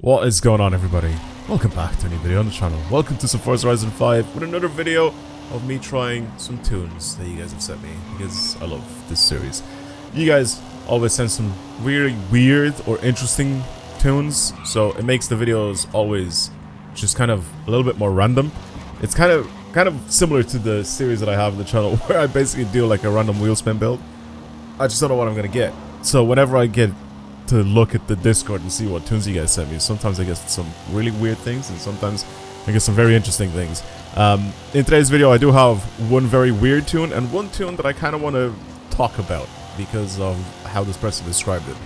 What is going on, everybody? Welcome back to a new video on the channel. Welcome to some Forza Horizon 5 with another video of me trying some tunes that you guys have sent me, because I love this series. You guys always send some really weird or interesting tunes, so it makes the videos always just kind of a little bit more random. It's kind of similar to the series that I have on the channel where I basically do like a random wheel spin build. I just don't know what I'm gonna get. So whenever I get to look at the Discord and see what tunes you guys sent me, sometimes I get some really weird things and sometimes I get some very interesting things. In today's video I do have one very weird tune and one tune that I kind of want to talk about because of how this person described it.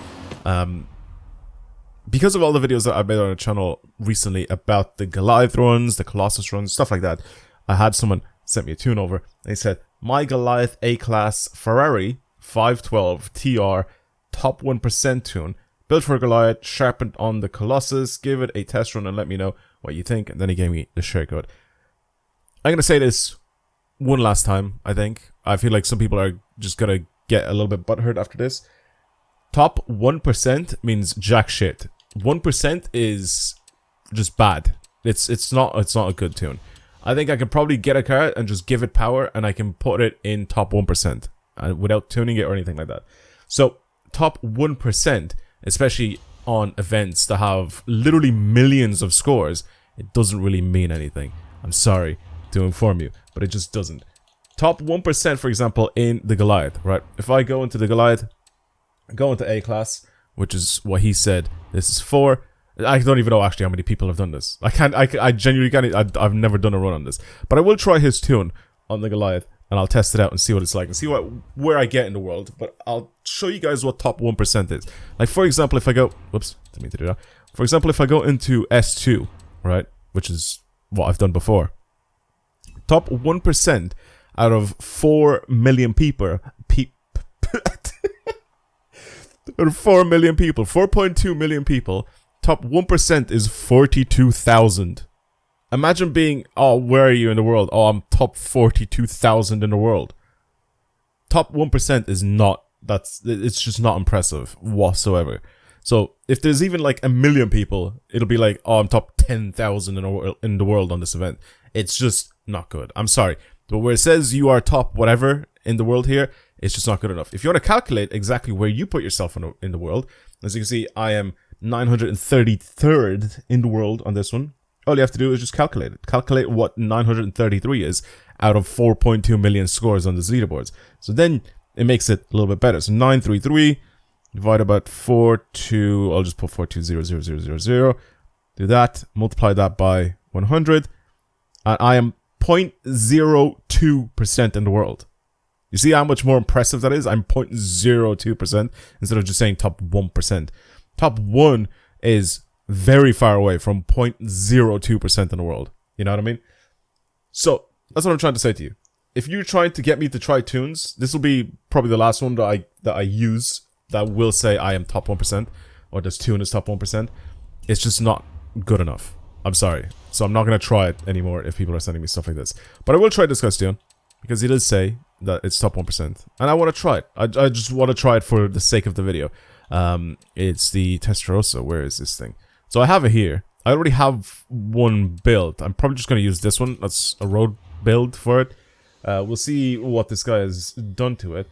Because of all the videos that I've made on the channel recently about the Goliath runs, the Colossus runs, stuff like that, I had someone sent me a tune over and they said, my Goliath A-Class Ferrari 512 TR top 1% tune, built for Goliath, sharpened on the Colossus, give it a test run and let me know what you think. And then he gave me the share code. I'm going to say this one last time, I think. I feel like some people are just going to get a little bit butthurt after this. Top 1% means jack shit. 1% is just bad. It's not a good tune. I think I could probably get a car and just give it power and I can put it in top 1% without tuning it or anything like that. So top 1%, especially on events that have literally millions of scores, it doesn't really mean anything. I'm sorry to inform you, but it just doesn't. Top 1%, for example, in the Goliath, right? If I go into the Goliath, go into A-Class, which is what he said this is for. I don't even know actually how many people have done this. I genuinely can't. I've never done a run on this, but I will try his tune on the Goliath. And I'll test it out and see what it's like and see where I get in the world. But I'll show you guys what top 1% is. Like, for example, if I go... Whoops, didn't mean to do that. For example, if I go into S2, right? Which is what I've done before. Top 1% out of 4 million people... out of 4 million people. 4.2 million people. Top 1% is 42,000. Imagine being, oh, where are you in the world? Oh, I'm top 42,000 in the world. Top 1% is not, it's just not impressive whatsoever. So, if there's even like 1 million people, it'll be like, oh, I'm top 10,000 in the world on this event. It's just not good. I'm sorry. But where it says you are top whatever in the world here, it's just not good enough. If you want to calculate exactly where you put yourself in the world, as you can see, I am 933rd in the world on this one. All you have to do is just calculate it. Calculate what 933 is out of 4.2 million scores on the leaderboards. So then it makes it a little bit better. So 933 divided by 42. I'll just put 42,000,000. Do that. Multiply that by 100. And I am 0.02% in the world. You see how much more impressive that is? I'm 0.02% instead of just saying top 1%. Top 1 is very far away from 0.02% in the world. You know what I mean? So that's what I'm trying to say to you. If you're trying to get me to try tunes, this will be probably the last one that I use that will say I am top 1% or this tune is top 1%. It's just not good enough. I'm sorry. So I'm not going to try it anymore if people are sending me stuff like this. But I will try this guy's tune because he does say that it's top 1%. And I want to try it. I just want to try it for the sake of the video. It's the Testarossa. Where is this thing? So I have it here. I already have one build. I'm probably just going to use this one. That's a road build for it. We'll see what this guy has done to it.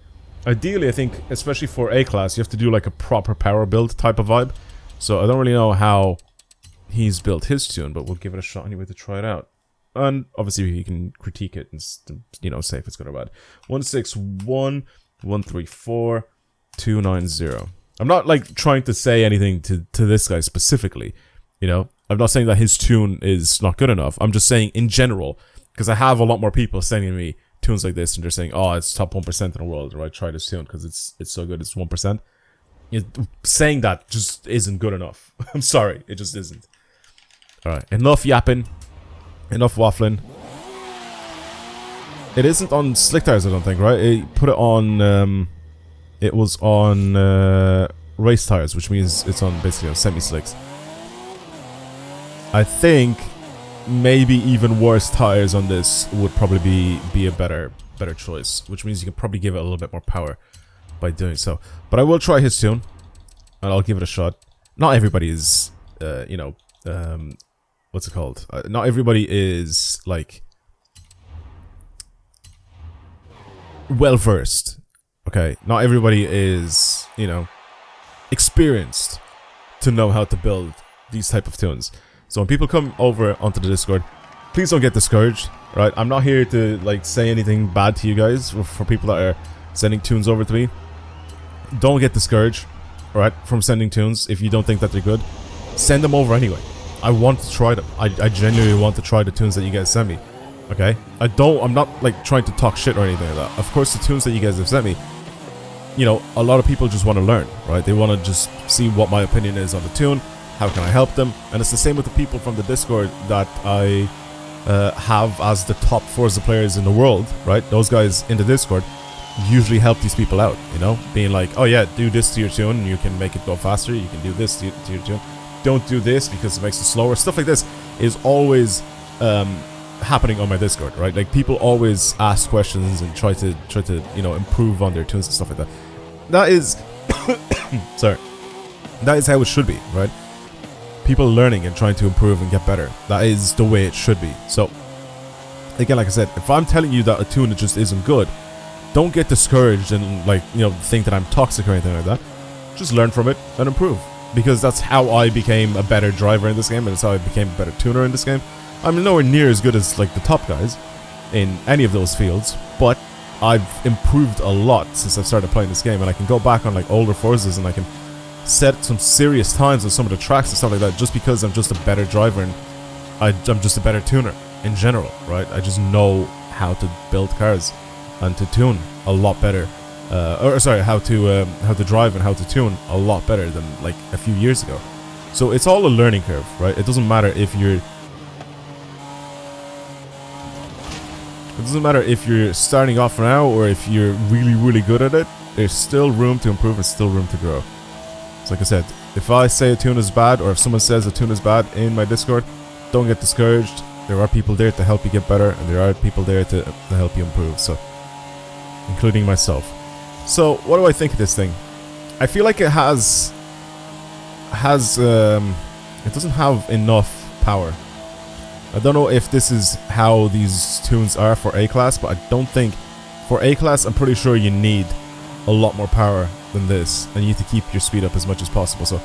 Ideally, I think, especially for A-Class, you have to do like a proper power build type of vibe. So I don't really know how he's built his tune, but we'll give it a shot anyway to try it out. And obviously, you can critique it and, you know, say if it's good or bad. 161,134,290. I'm not like trying to say anything to this guy specifically, you know. I'm not saying that his tune is not good enough. I'm just saying in general, because I have a lot more people sending me tunes like this and they're saying, oh, it's top 1% in the world, right? Try this tune because it's so good, it's 1%. Saying that just isn't good enough. I'm sorry, it just isn't. Alright, enough yapping, enough waffling. It isn't on slick tires, I don't think, right? It put it on it was on race tires, which means it's on basically on semi-slicks. I think maybe even worse tires on this would probably be a better choice, which means you can probably give it a little bit more power by doing so. But I will try his tune, and I'll give it a shot. Not everybody is you know, what's it called? Not everybody is like well versed. Okay, not everybody is, you know, experienced to know how to build these type of tunes. So when people come over onto the Discord, please don't get discouraged, right? I'm not here to like say anything bad to you guys for people that are sending tunes over to me. Don't get discouraged, right, from sending tunes if you don't think that they're good. Send them over anyway. I want to try them. I genuinely want to try the tunes that you guys send me. Okay? I'm not like trying to talk shit or anything like that. Of course, the tunes that you guys have sent me, you know, a lot of people just want to learn, right? They want to just see what my opinion is on the tune. How can I help them? And it's the same with the people from the Discord that I have as the top Forza players in the world, right? Those guys in the Discord usually help these people out, you know? Being like, oh yeah, do this to your tune and you can make it go faster. You can do this to your tune. Don't do this because it makes it slower. Stuff like this is always happening on my Discord, right? Like, people always ask questions and try to you know, improve on their tunes and stuff like that. That is sorry. That is how it should be, right? People learning and trying to improve and get better. That is the way it should be. So again, like I said, if I'm telling you that a tune just isn't good, don't get discouraged and, like, you know, think that I'm toxic or anything like that. Just learn from it and improve, because that's how I became a better driver in this game, and that's how I became a better tuner in this game. I'm nowhere near as good as like the top guys in any of those fields, but I've improved a lot since I started playing this game, and I can go back on like older Forzas and I can set some serious times on some of the tracks and stuff like that, just because I'm just a better driver and I'm just a better tuner in general, right? I just know how to build cars and to tune a lot better, or sorry, how to drive and how to tune a lot better than like a few years ago. So it's all a learning curve, right? It doesn't matter if you're starting off now or if you're really, really good at it. There's still room to improve and still room to grow. So like I said, if I say a tune is bad, or if someone says a tune is bad in my Discord, don't get discouraged. There are people there to help you get better, and there are people there to help you improve, so, including myself. So what do I think of this thing? I feel like it has it doesn't have enough power. I don't know if this is how these tunes are for A-Class, but I don't think for A-Class, I'm pretty sure you need a lot more power than this, and you need to keep your speed up as much as possible. So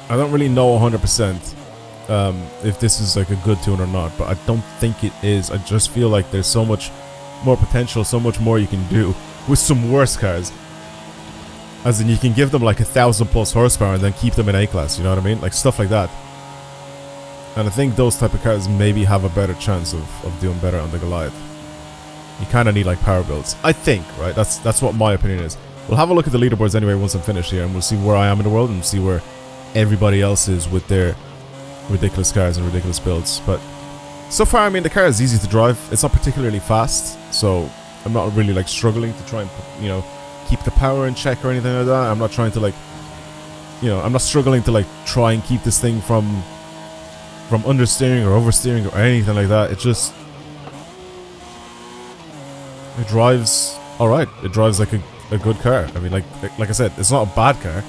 I don't really know 100% if this is like a good tune or not, but I don't think it is. I just feel like there's so much more potential, so much more you can do with some worse cars. As in, you can give them like 1,000+ horsepower and then keep them in A-Class, you know what I mean? Like stuff like that. And I think those type of cars maybe have a better chance of doing better on the Goliath. You kind of need like power builds, I think, right? That's what my opinion is. We'll have a look at the leaderboards anyway once I'm finished here, and we'll see where I am in the world and see where everybody else is with their ridiculous cars and ridiculous builds. But so far, I mean, the car is easy to drive. It's not particularly fast, so I'm not really like struggling to try and, you know, keep the power in check or anything like that. I'm not trying to like, you know, I'm not struggling to like try and keep this thing from understeering or oversteering or anything like that. It just, it drives alright. It drives like a good car. I mean, like I said, it's not a bad car.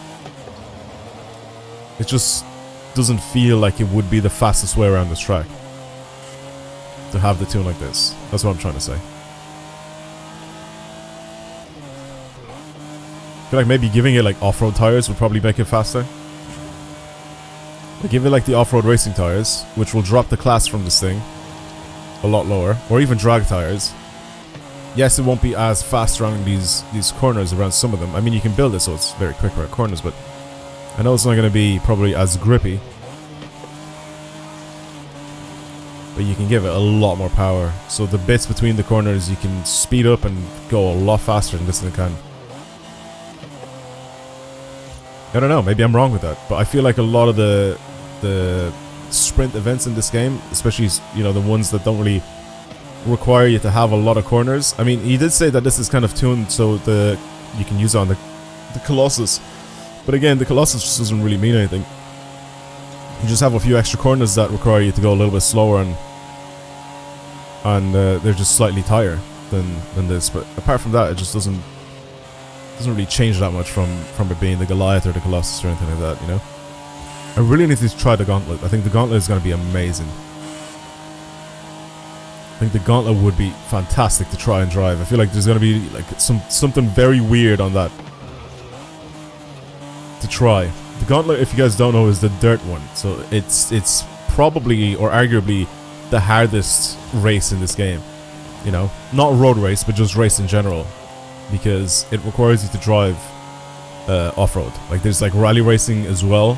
It just doesn't feel like it would be the fastest way around this track to have the tune like this. That's what I'm trying to say. I feel like maybe giving it like off-road tires would probably make it faster. Like, give it like the off-road racing tires, which will drop the class from this thing a lot lower, or even drag tires. Yes, it won't be as fast around these corners around some of them. I mean, you can build it so it's very quick around corners, but I know it's not going to be probably as grippy. But you can give it a lot more power. So the bits between the corners, you can speed up and go a lot faster than this thing can. I don't know, maybe I'm wrong with that, but I feel like a lot of the sprint events in this game, especially, you know, the ones that don't really require you to have a lot of corners. I mean, he did say that this is kind of tuned so you can use it on the Colossus, but again, the Colossus just doesn't really mean anything. You just have a few extra corners that require you to go a little bit slower, and they're just slightly tighter than this. But apart from that, it just doesn't doesn't really change that much from it being the Goliath or the Colossus or anything like that, you know. I really need to try the Gauntlet. I think the Gauntlet is going to be amazing. I think the Gauntlet would be fantastic to try and drive. I feel like there's going to be like something very weird on that to try. The Gauntlet, if you guys don't know, is the dirt one. So it's probably or arguably the hardest race in this game. You know, not road race, but just race in general, because it requires you to drive off-road. Like there's like rally racing as well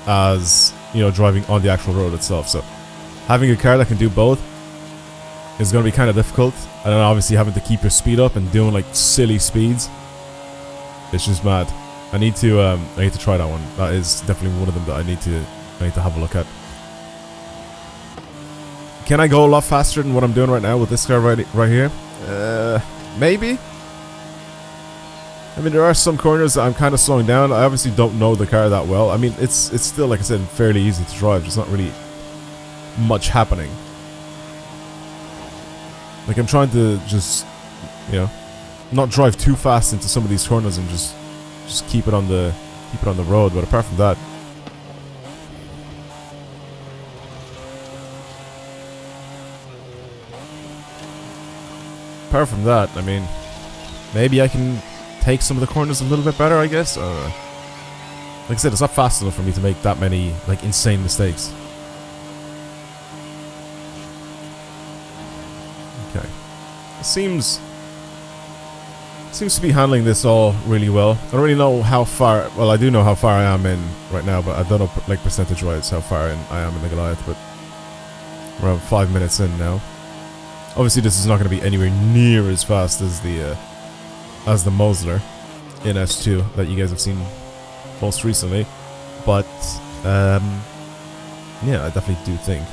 as, you know, driving on the actual road itself. So having a car that can do both is going to be kind of difficult, and then obviously having to keep your speed up and doing like silly speeds. It's just mad. I need to try that one. That is definitely one of them that I need to have a look at. Can I go a lot faster than what I'm doing right now with this car right here? Maybe. I mean, there are some corners that I'm kind of slowing down. I obviously don't know the car that well. I mean, it's still, like I said, fairly easy to drive. There's not really much happening. Like, I'm trying to just, you know, not drive too fast into some of these corners and just keep it on the road. But apart from that, I mean, maybe I can take some of the corners a little bit better, I guess. Like I said, it's not fast enough for me to make that many, like, insane mistakes. Okay. It seems to be handling this all really well. I don't really know how far, well, I do know how far I am in right now, but I don't know, like, percentage-wise how far in I am in the Goliath, but around 5 minutes in now. Obviously, this is not going to be anywhere near as fast as the Mosler in S2 that you guys have seen most recently, but yeah, I definitely do think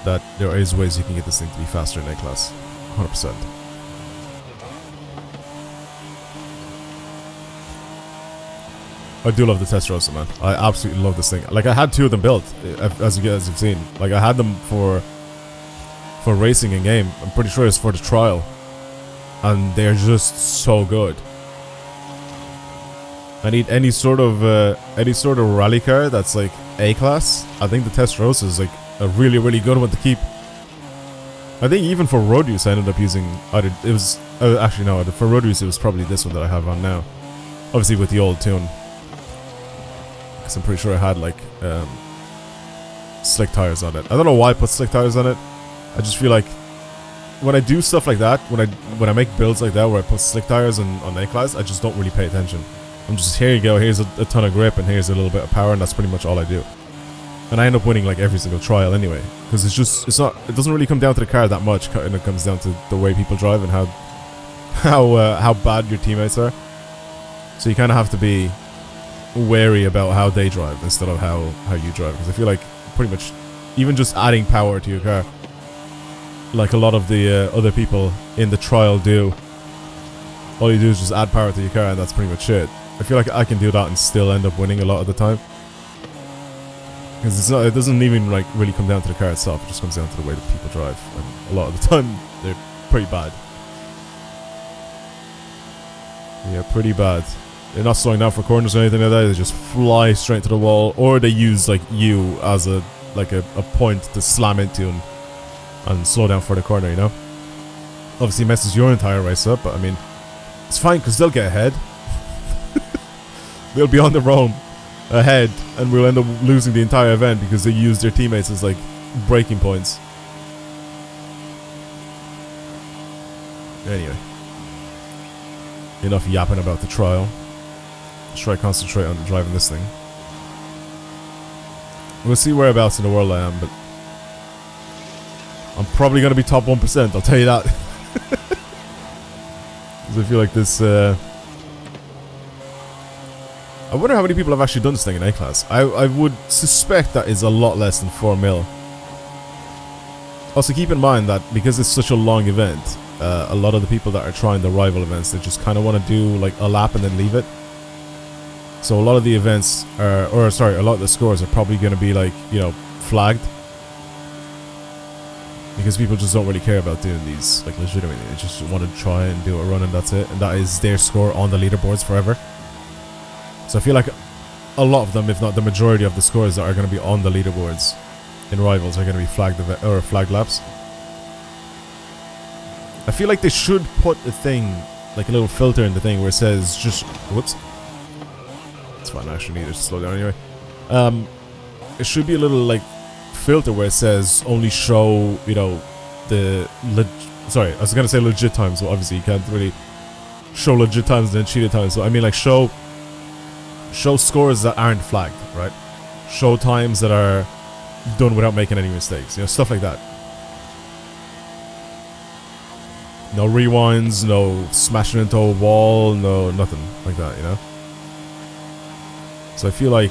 that there is ways you can get this thing to be faster in A-Class, 100%. I do love the Testarossa, man. I absolutely love this thing. Like, I had 2 of them built, as you guys have seen. Like, I had them for racing in game. I'm pretty sure it's for the trial, and they're just so good. I need any sort of rally car that's like A-Class. I think the Testarossa is like a really, really good one to keep. I think even for road use, I ended up using either, it was actually no, for road use it was probably this one that I have on now. Obviously with the old tune, because I'm pretty sure I had like slick tires on it. I don't know why I put slick tires on it. I just feel like when I do stuff like that, when I make builds like that where I put slick tires on A-Class, I just don't really pay attention. I'm just, here you go, here's a ton of grip and here's a little bit of power, and that's pretty much all I do. And I end up winning like every single trial anyway, because it doesn't really come down to the car that much, and it comes down to the way people drive and how bad your teammates are. So you kind of have to be wary about how they drive instead of how you drive, because I feel like pretty much even just adding power to your car, like a lot of the other people in the trial do, all you do is just add power to your car and that's pretty much it. I feel like I can do that and still end up winning a lot of the time, because it doesn't even like really come down to the car itself. It just comes down to the way that people drive, and a lot of the time they're pretty bad. Yeah, pretty bad. They're not slowing down for corners or anything like that. They just fly straight to the wall, or they use like you as a point to slam into and slow down for the corner, you know? Obviously it messes your entire race up, but I mean, it's fine because they'll get ahead. They'll be on their own ahead, and we'll end up losing the entire event because they use their teammates as like braking points. Anyway, enough yapping about the trial. Let's try to concentrate on driving this thing. We'll see whereabouts in the world I am, but I'm probably going to be top 1%, I'll tell you that. Because I feel like this... I wonder how many people have actually done this thing in A-Class. I would suspect that is a lot less than 4 mil. Also keep in mind that because it's such a long event, a lot of the people that are trying the rival events, they just kind of want to do like a lap and then leave it. So a lot of the events are, a lot of the scores are probably going to be like, you know, flagged. because people just don't really care about doing these like legitimately. They just want to try and do a run and that's it, and that is their score on the leaderboards forever. So I feel like a lot of them, if not the majority of the scores that are going to be on the leaderboards in Rivals, are going to be flagged laps. I feel like they should put a thing, like a little filter in the thing where it says just, whoops, it's fine, I actually need to slow down anyway. It should be a little like filter where it says only show, you know, the sorry, I was gonna say legit times, but obviously you can't really show legit times and then cheated times. So I mean, like show scores that aren't flagged, right? Show times that are done without making any mistakes, you know, stuff like that. No rewinds, no smashing into a wall, no nothing like that, you know. So I feel like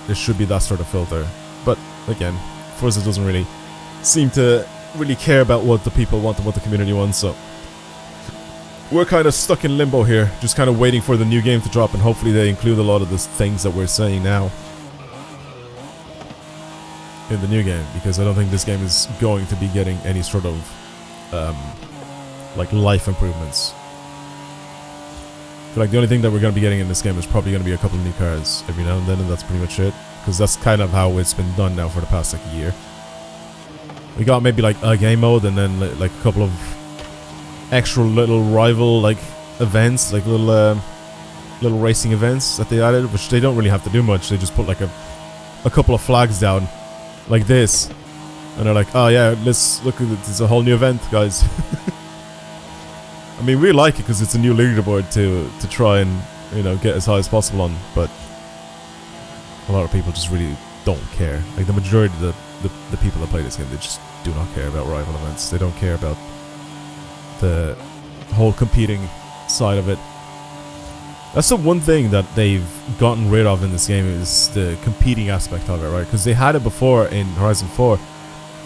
there should be that sort of filter, but again, Forza doesn't really seem to really care about what the people want and what the community wants, so we're kind of stuck in limbo here, just kind of waiting for the new game to drop, and hopefully they include a lot of the things that we're saying now in the new game, because I don't think this game is going to be getting any sort of like life improvements. I feel like the only thing that we're going to be getting in this game is probably going to be a couple of new cars every now and then, and that's pretty much it. Because that's kind of how it's been done now for the past like year. We got maybe like a game mode and then like a couple of extra little rival like events, like little racing events that they added, which they don't really have to do much. They just put like a couple of flags down like this, and they're like, oh yeah, let's look at it, it's a whole new event, guys. I mean, we like it because it's a new leaderboard to try and, you know, get as high as possible on, but a lot of people just really don't care. Like the majority of the people that play this game, they just do not care about rival events. They don't care about the whole competing side of it. That's the one thing that they've gotten rid of in this game, is the competing aspect of it, right? Because they had it before in Horizon 4. I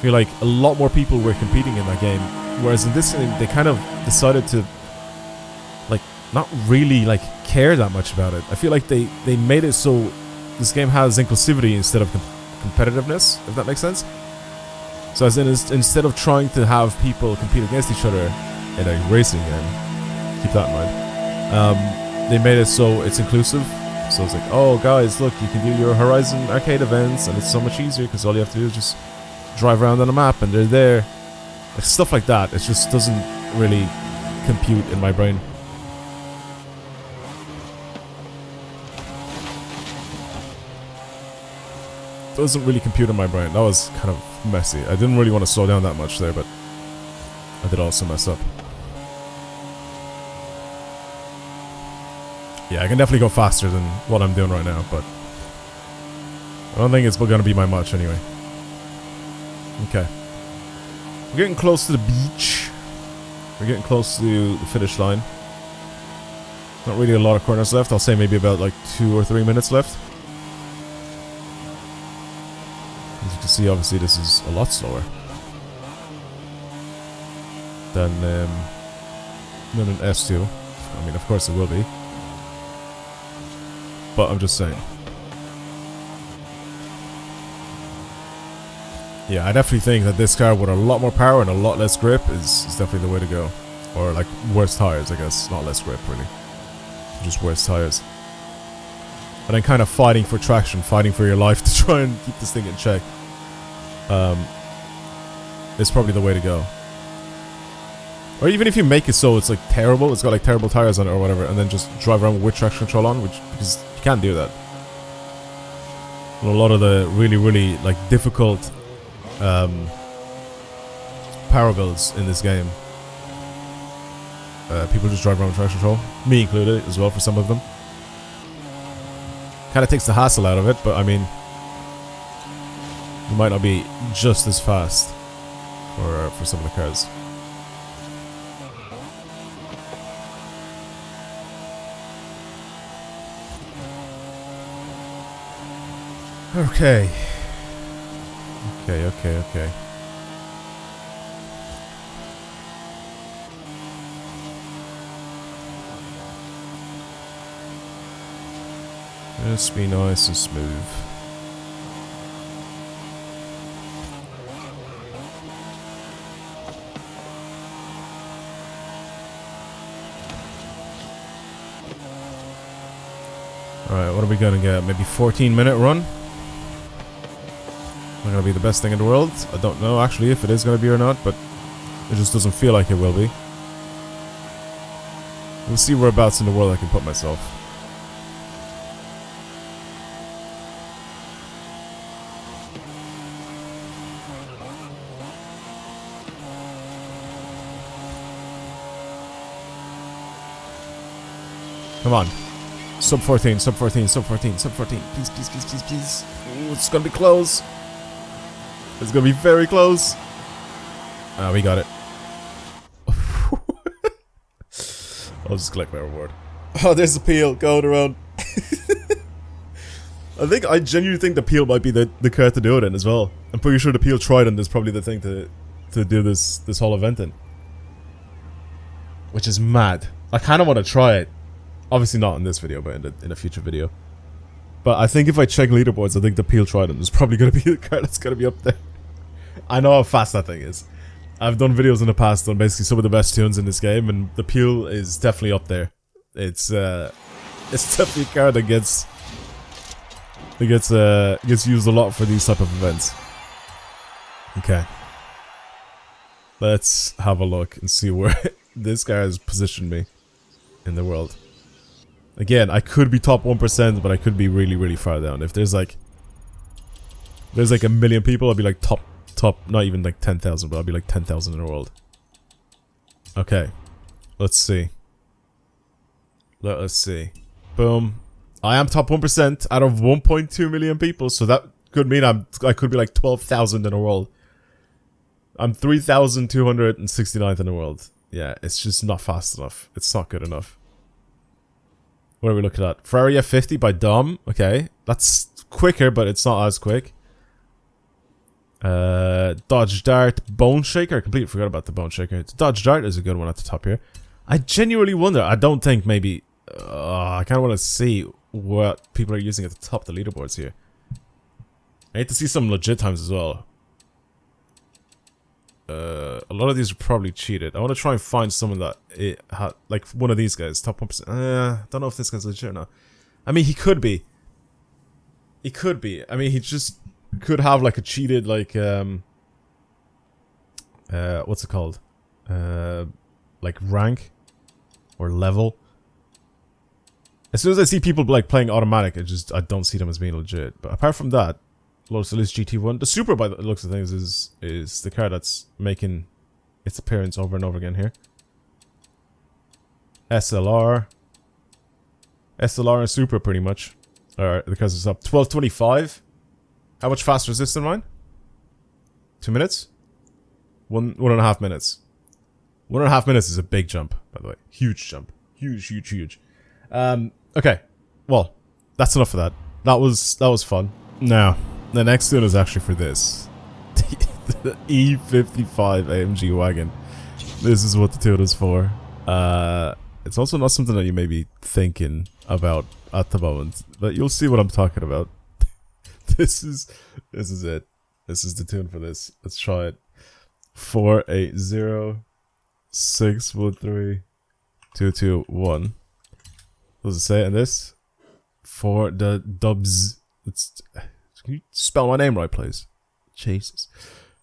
feel like a lot more people were competing in that game, whereas in this game they kind of decided to like not really like care that much about it. I feel like they made it so this game has inclusivity instead of competitiveness, if that makes sense. So as in, instead of trying to have people compete against each other in a racing game, keep that in mind, they made it so it's inclusive. So it's like, oh guys, look, you can do your Horizon arcade events and it's so much easier because all you have to do is just drive around on a map and they're there. Like stuff like that, it just doesn't really compute in my brain. Doesn't really compute in my brain. That was kind of messy. I didn't really want to slow down that much there, but I did also mess up. Yeah, I can definitely go faster than what I'm doing right now, but I don't think it's going to be my much anyway. Okay. We're getting close to the beach. We're getting close to the finish line. Not really a lot of corners left. I'll say maybe about like 2 or 3 minutes left. As you can see, obviously this is a lot slower than an S2. I mean, of course it will be, but I'm just saying. Yeah, I definitely think that this car with a lot more power and a lot less grip is definitely the way to go. Or like worse tires, I guess. Not less grip, really. Just worse tires. And then kind of fighting for traction, fighting for your life to try and keep this thing in check. It's probably the way to go. Or even if you make it so it's like terrible, it's got like terrible tires on it or whatever, and then just drive around with traction control on, because you can't do that. And a lot of the really like difficult power builds in this game, people just drive around with traction control, me included as well for some of them. Kind of takes the hassle out of it, but I mean, you might not be just as fast for some of the cars. Okay. Okay. Just be nice and smooth. Alright, what are we gonna get? Maybe 14-minute run? Not gonna be the best thing in the world. I don't know actually if it is gonna be or not, but it just doesn't feel like it will be. We'll see whereabouts in the world I can put myself. Come on. Sub 14, sub 14, sub 14, sub 14. Please, please, please, please, please. Ooh, it's gonna be close. It's gonna be very close. Ah, we got it. I'll just collect my reward. Oh, there's the peel going around. I genuinely think the peel might be the car to do it in as well. I'm pretty sure the peel Trident is probably the thing to do this whole event in. Which is mad. I kind of want to try it. Obviously not in this video, but in a future video. But I think if I check leaderboards, I think the Peel Trident is probably going to be the car that's going to be up there. I know how fast that thing is. I've done videos in the past on basically some of the best tunes in this game, and the Peel is definitely up there. It's definitely a car that gets used a lot for these type of events. Okay. Let's have a look and see where this car has positioned me in the world. Again, I could be top 1%, but I could be really, really far down. If there's like a million people, I'll be like top, not even like 10,000, but I'll be like 10,000 in the world. Okay, let's see. Let's see. Boom. I am top 1% out of 1.2 million people, so that could mean I could be like 12,000 in the world. I'm 3,269th in the world. Yeah, it's just not fast enough. It's not good enough. What are we looking at? Ferrari F50 by Dom. Okay, that's quicker, but it's not as quick. Dodge Dart Bone Shaker. I completely forgot about the Bone Shaker. Dodge Dart is a good one at the top here. I genuinely wonder. I don't think maybe. I kind of want to see what people are using at the top of the leaderboards here. I need to see some legit times as well. A lot of these are probably cheated. I want to try and find someone that like one of these guys, top 1%. Don't know if this guy's legit or not. I mean, he could be. He could be. I mean, he just could have like a cheated like what's it called? Like rank or level. As soon as I see people like playing automatic, I don't see them as being legit. But apart from that, Lotus Elise GT1. The Supra, by the looks of things, is the car that's making its appearance over and over again here. SLR and Supra, pretty much. Alright, the cars is up. 1225. How much faster is this than mine? 2 minutes? 1.5 minutes. 1.5 minutes is a big jump, by the way. Huge jump. Huge. Okay. Well, that's enough of that. That was fun. Now, the next tune is actually for this. The E55 AMG wagon. This is what the tune is for. It's also not something that you may be thinking about at the moment, but you'll see what I'm talking about. This is it. This is the tune for this. Let's try it. 480 613 221. What does it say in this? For the dubs. Can you spell my name right, please? Jesus.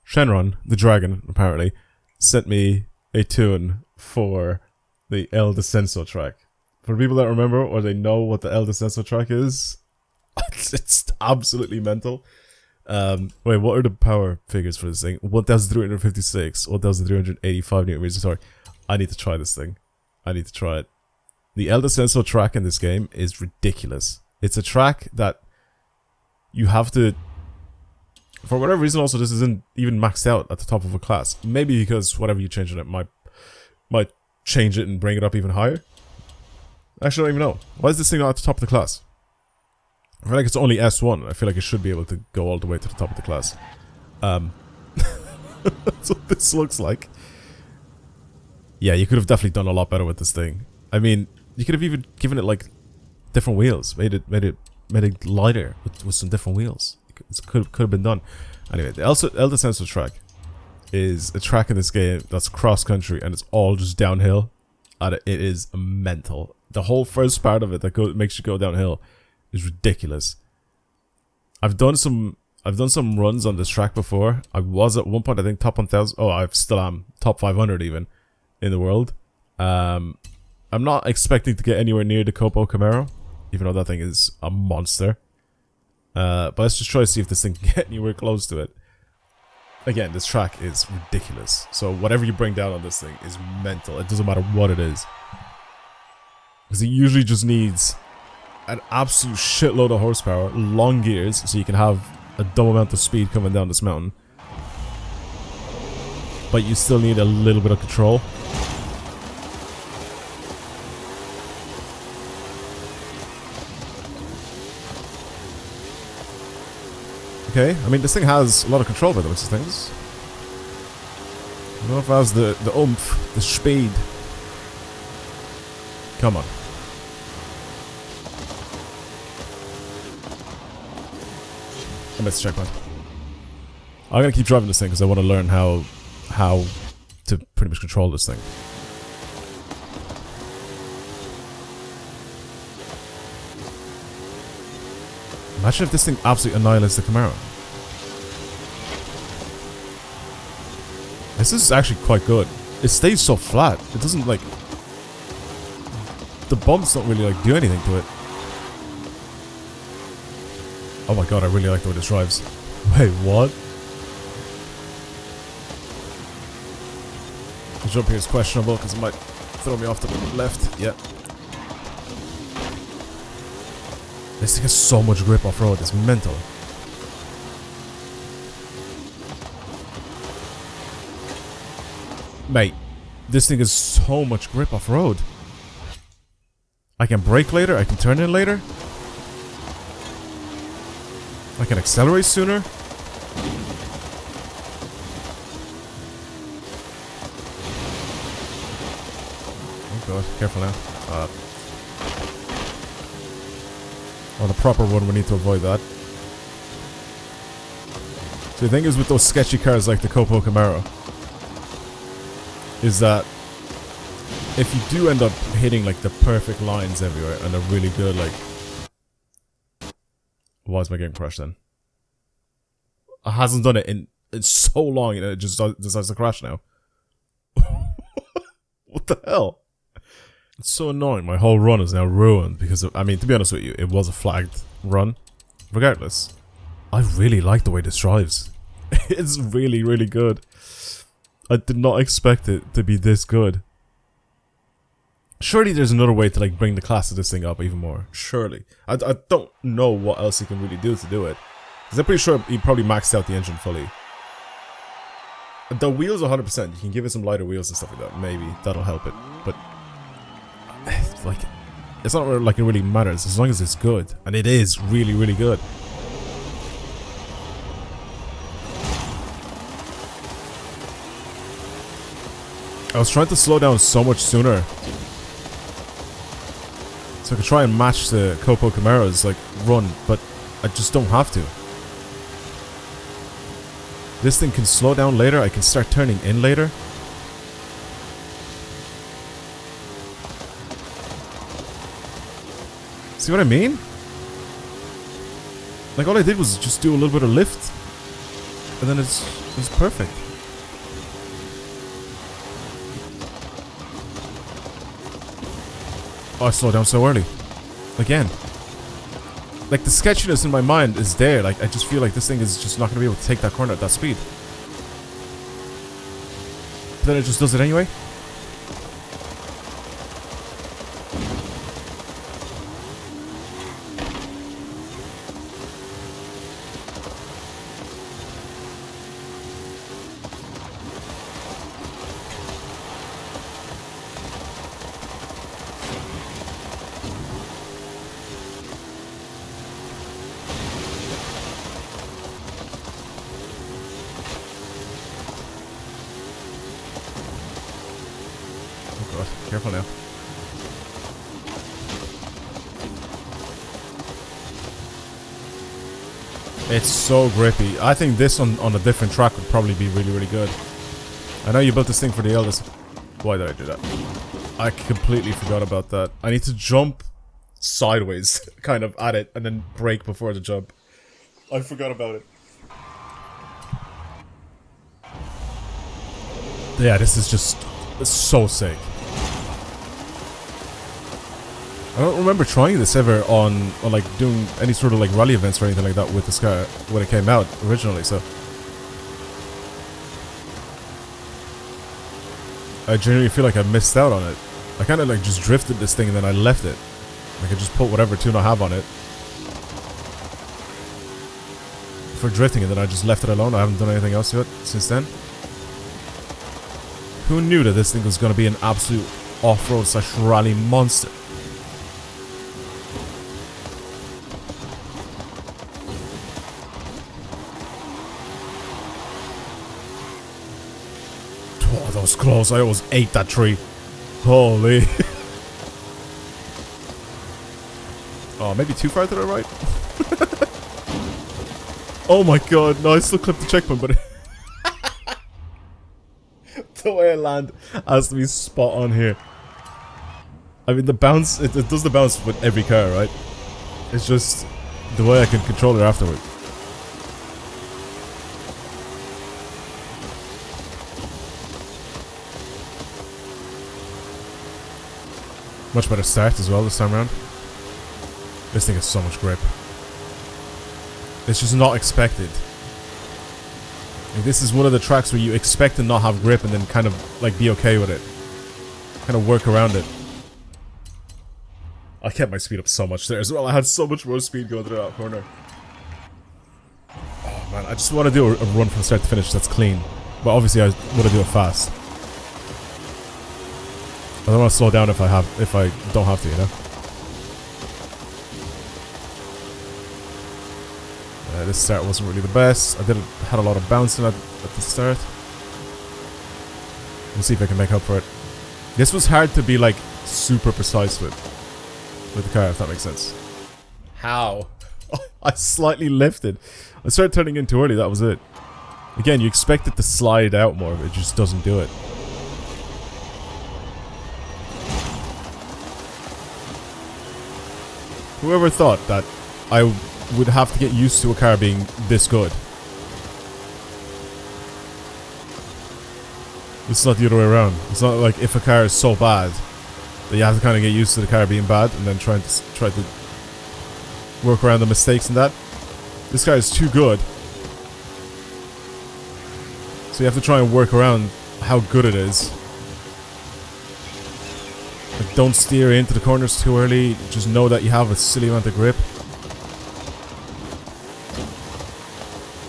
Shenron, the dragon, apparently, sent me a tune for the El Descenso track. For people that remember or they know what the El Descenso track is, it's absolutely mental. Wait, what are the power figures for this thing? 1,356, 1,385 Newton meters. Sorry, I need to try this thing. I need to try it. The El Descenso track in this game is ridiculous. It's a track that you have to, for whatever reason, also this isn't even maxed out at the top of a class. Maybe because whatever you change in it might change it and bring it up even higher. Actually, I don't even know. Why is this thing not at the top of the class? I feel like it's only S1. I feel like it should be able to go all the way to the top of the class. That's what this looks like. Yeah, you could have definitely done a lot better with this thing. I mean, you could have even given it like different wheels, made it lighter with some different wheels. It could have been done. Anyway, the El Descenso track is a track in this game that's cross country and it's all just downhill, and it is mental. The whole first part of it that makes you go downhill is ridiculous. I've done some runs on this track before. I was at one point, I think, top 1000. Oh, I still am top 500 even in the world. I'm not expecting to get anywhere near the Copo Camaro, even though that thing is a monster. But let's just try to see if this thing can get anywhere close to it. Again, this track is ridiculous. So whatever you bring down on this thing is mental. It doesn't matter what it is. Because it usually just needs an absolute shitload of horsepower, long gears, so you can have a dumb amount of speed coming down this mountain. But you still need a little bit of control. Okay, I mean, this thing has a lot of control by the looks of things. I don't know if it has the oomph, the speed. Come on. I missed the checkpoint. I'm gonna keep driving this thing because I want to learn how to pretty much control this thing. Imagine if this thing absolutely annihilates the Camaro. This is actually quite good. It stays so flat. It doesn't like... The bumps don't really like do anything to it. Oh my god, I really like the way this drives. Wait, what? The jump here is questionable because it might throw me off to the left. Yep. This thing has so much grip off-road, it's mental. Mate, this thing has so much grip off-road. I can brake later, I can turn in later. I can accelerate sooner. Oh god, careful now. On a proper one, we need to avoid that. So the thing is with those sketchy cars like the Copo Camaro, is that if you do end up hitting like the perfect lines everywhere and they're really good, like... Why is my game crashed then? It hasn't done it in so long and it just decides to crash now. What the hell? It's so annoying. My whole run is now ruined because of, I mean, to be honest with you, it was a flagged run. Regardless, I really like the way this drives. It's really, really good. I did not expect it to be this good. Surely there's another way to like bring the class of this thing up even more. Surely. I don't know what else he can really do to do it. Because I'm pretty sure he probably maxed out the engine fully. The wheels 100%. You can give it some lighter wheels and stuff like that. Maybe that'll help it. But like, it's not like it really matters as long as it's good. And it is really, really good. I was trying to slow down so much sooner, so I could try and match the Copo Camaro's like run, but I just don't have to. This thing can slow down later, I can start turning in later. See what I mean? Like all I did was just do a little bit of lift, and then it's perfect. Oh, I slowed down so early. Again. Like, the sketchiness in my mind is there. Like, I just feel like this thing is just not going to be able to take that corner at that speed. But then it just does it anyway. Careful now. It's so grippy. I think this on a different track would probably be really, really good. I know you built this thing for the eldest. Why did I do that? I completely forgot about that. I need to jump sideways kind of at it and then brake before the jump. I forgot about it. Yeah, this is just so sick. I don't remember trying this ever on like doing any sort of like rally events or anything like that with this car when it came out originally, so I genuinely feel like I missed out on it. I kind of like just drifted this thing and then I left it. Like I just put whatever tune I have on it for drifting and then I just left it alone. I haven't done anything else to it since then. Who knew that this thing was going to be an absolute off-road / rally monster? Oh, that was close. I almost ate that tree. Holy. Oh, maybe too far to the right? Oh my god. No, I still clipped the checkpoint, but the way I land has to be spot on here. I mean, the bounce, it does the bounce with every car, right? It's just the way I can control it afterward. Much better start as well this time around. This thing has so much grip. It's just not expected. Like, this is one of the tracks where you expect to not have grip and then kind of like be okay with it. Kind of work around it. I kept my speed up so much there as well. I had so much more speed going through that corner. Oh man, I just want to do a run from start to finish that's clean. But obviously I want to do it fast. I don't want to slow down if I don't have to, you know? This start wasn't really the best. I had a lot of bouncing at the start. We'll see if I can make up for it. This was hard to be like super precise with the car, if that makes sense. How? I slightly lifted. I started turning in too early, that was it. Again, you expect it to slide out more, but it just doesn't do it. Whoever thought that I would have to get used to a car being this good? It's not the other way around. It's not like if a car is so bad that you have to kind of get used to the car being bad and then try to work around the mistakes in that. This car is too good, so you have to try and work around how good it is. Like, don't steer into the corners too early. Just know that you have a silly amount of grip.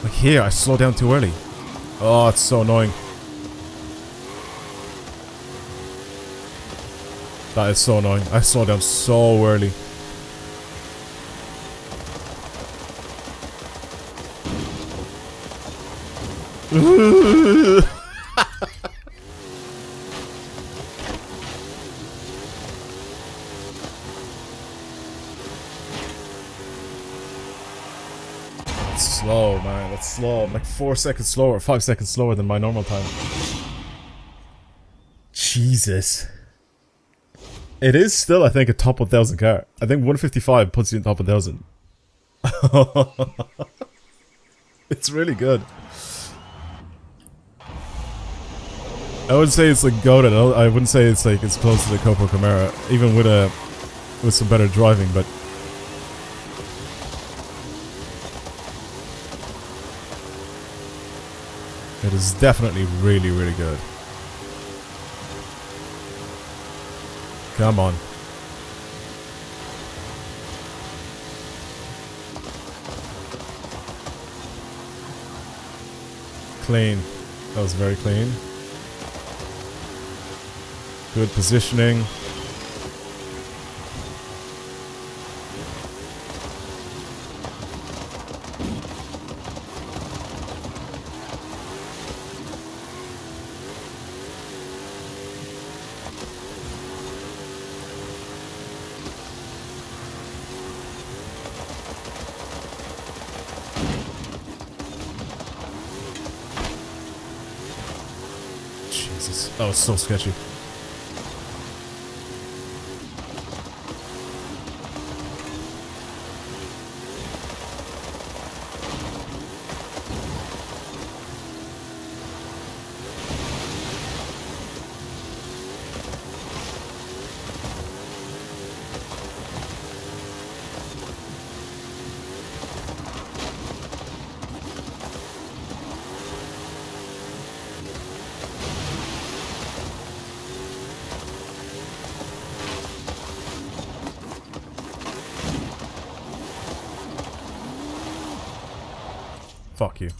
Like here, I slowed down too early. Oh, it's so annoying. That is so annoying. I slowed down so early. Slow, man. That's slow. I'm like 4 seconds slower, 5 seconds slower than my normal time. Jesus. It is still, I think, a top 1000 car. I think 155 puts you in top 1000. It's really good. I wouldn't say it's like goated. I wouldn't say it's like it's close to the Copo Camaro, even with some better driving, but it is definitely really, really good. Come on. Clean. That was very clean. Good positioning. Jesus, that was so sketchy. Fuck you.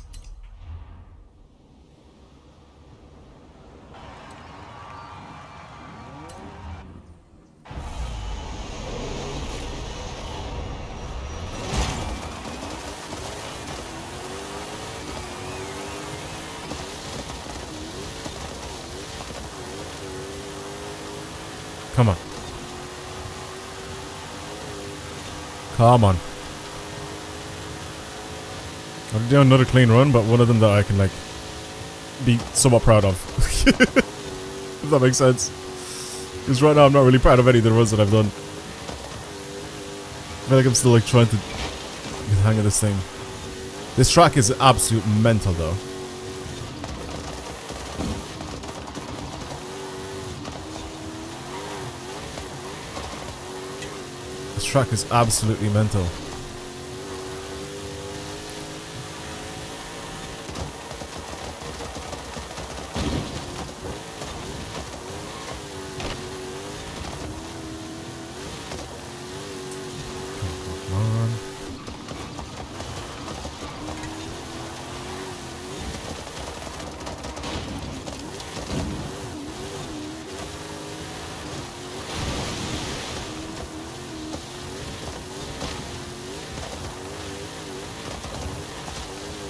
Come on. Come on. I'm doing another clean run, but one of them that I can, like, be somewhat proud of. If that makes sense. Because right now I'm not really proud of any of the runs that I've done. I feel like I'm still, like, trying to get the hang of this thing. This track is absolute mental, though. This track is absolutely mental.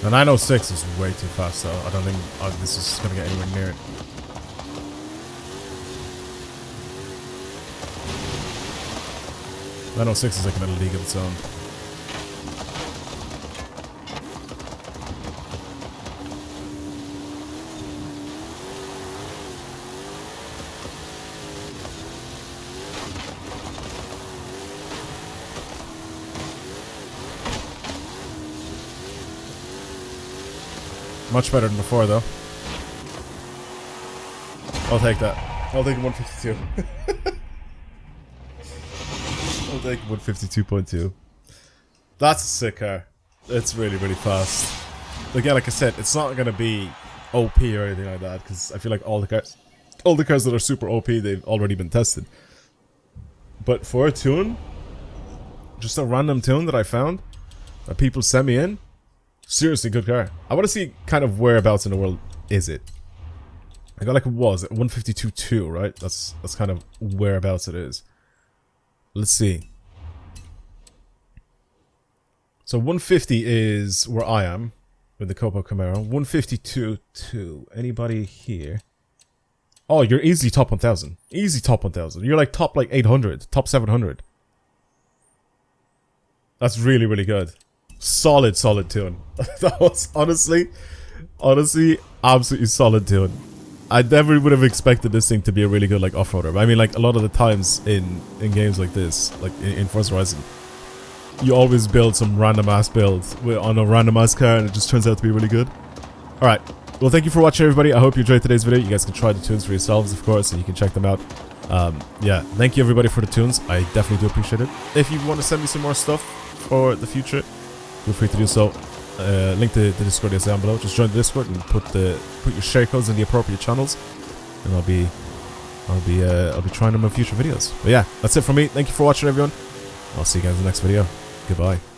The 906 is way too fast though. I don't think this is going to get anywhere near it. The 906 is like in a league of its own. Much better than before, though. I'll take that. I'll take 152. I'll take 152.2. That's a sick car. It's really, really fast. Again, like I said, it's not going to be OP or anything like that, because I feel like all the cars that are super OP, they've already been tested. But for a tune, just a random tune that I found, that people sent me in, seriously good car. I want to see kind of whereabouts in the world is it. I got like it was at 152.2, right? That's kind of whereabouts it is. Let's see. So 150 is where I am with the Copo Camaro. 152.2. Anybody here? Oh, you're easily top 1000. Easy top 1000. You're like top like 800, top 700. That's really, really good. Solid tune. That was honestly, absolutely solid tune. I never would have expected this thing to be a really good like off-roader. I mean, like a lot of the times in games like this, like in Forza Horizon, you always build some random ass build on a random ass car, and it just turns out to be really good. All right. Well, thank you for watching, everybody. I hope you enjoyed today's video. You guys can try the tunes for yourselves, of course, and you can check them out. Yeah, thank you everybody for the tunes. I definitely do appreciate it. If you want to send me some more stuff for the future, feel free to do so. Link to the Discord is down below. Just join the Discord and put your share codes in the appropriate channels, and I'll be trying them in future videos. But yeah, that's it from me. Thank you for watching, everyone. I'll see you guys in the next video. Goodbye.